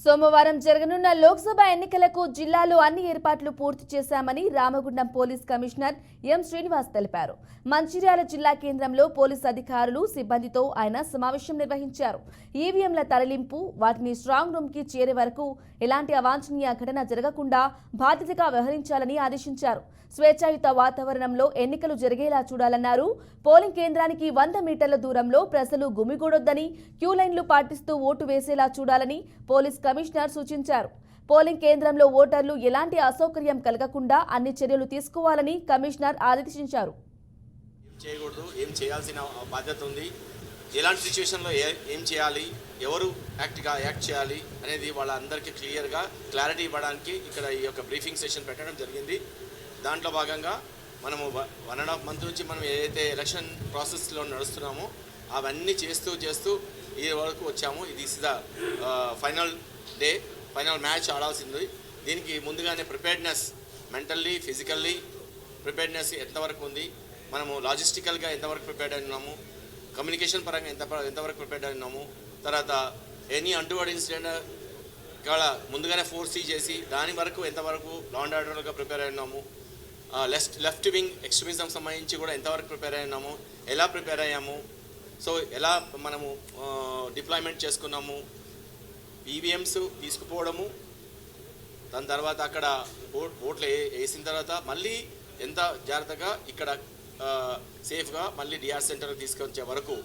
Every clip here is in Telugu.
సోమవారం జరగనున్న లోక్సభ ఎన్నికలకు జిల్లాలో అన్ని ఏర్పాట్లు పూర్తి చేశామని Ramagundam police commissioner M Srinivas తెలిపారు. మంచిర్యాల జిల్లా కేంద్రంలో పోలీస్ అధికారులు సిబ్బందితో ఆయన సమావేశం నిర్వహించారు. ఈవీఎంల తరలింపు, వాటిని స్ట్రాంగ్ రూమ్ కి చేరే వరకు ఎలాంటి అవాంఛనీయ ఘటన జరగకుండా బాధ్యతగా వ్యవహరించాలని ఆదేశించారు. స్వేచ్ఛాయుత వాతావరణంలో ఎన్నికలు జరిగేలా చూడాలన్నారు. పోలింగ్ కేంద్రానికి 100 మీటర్ల దూరంలో ప్రజలు గుమిగూడొద్దని, క్యూ లైన్లు పాటిస్తూ ఓటు వేసేలా చూడాలని పోలీస్ కమిషనర్ సూచించారు. పోలింగ్ కేంద్రంలో ఓటర్లు ఎలాంటి అసౌకర్యం కలగకుండా అన్ని చర్యలు తీసుకోవాలని కమిషనర్ ఆదేశించారు. ఏం చేయాల్సిన బాధ్యత ఉంది, ఎలాంటి సిచ్యువేషన్లో ఏం చేయాలి, ఎవరు యాక్ట్ చేయాలి అనేది వాళ్ళందరికీ క్లారిటీ ఇవ్వడానికి ఇక్కడ ఈ యొక్క బ్రీఫింగ్ సెషన్ పెట్టడం జరిగింది. దాంట్లో భాగంగా మనము 1.5 month నుంచి మనం ఏదైతే ఎలక్షన్ ప్రాసెస్లో నడుస్తున్నామో అవన్నీ చేస్తూ ఈ వరకు వచ్చాము. ఇది is the final day, final match ఆడాల్సింది. దీనికి ముందుగానే ప్రిపేర్డ్నెస్, మెంటల్లీ ఫిజికల్లీ ప్రిపేర్డ్నెస్ ఎంతవరకు ఉంది, మనము లాజిస్టికల్గా ఎంతవరకు ప్రిపేర్డ్ అయి ఉన్నాము, కమ్యూనికేషన్ పరంగా ఎంతవరకు ప్రిపేర్డ్ అయి ఉన్నాము, తర్వాత ఎనీ అంటువర్డ్ ఇన్సిడెంట్ ఇక్కడ ముందుగానే ఫోర్సీ చేసి దాని వరకు ఎంతవరకు లా అండ్ ఆర్డర్గా ప్రిపేర్ అయి ఉన్నాము, లెఫ్ట్ వింగ్ ఎక్స్ట్రీమిజం సంబంధించి కూడా ఎంతవరకు ప్రిపేర్ అయి ఉన్నాము, ఎలా ప్రిపేర్ అయ్యాము, సో ఎలా మనము డిప్లాయ్మెంట్ చేసుకున్నాము, ఈవీఎంస్ తీసుకుపోవడము, దాని తర్వాత అక్కడ ఓట్లు వేసిన తర్వాత మళ్ళీ ఎంత జాగ్రత్తగా ఇక్కడ సేఫ్గా మళ్ళీ డిఆర్ సెంటర్కి తీసుకొచ్చే వరకు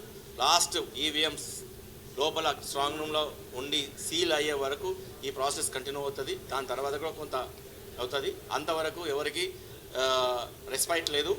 లాస్ట్ ఈవీఎంస్ లోపల స్ట్రాంగ్ రూమ్లో ఉండి సీల్ అయ్యే వరకు ఈ ప్రాసెస్ కంటిన్యూ అవుతుంది. దాని తర్వాత కూడా కొంత అవుతుంది. అంతవరకు ఎవరికి రెస్పైట్ లేదు.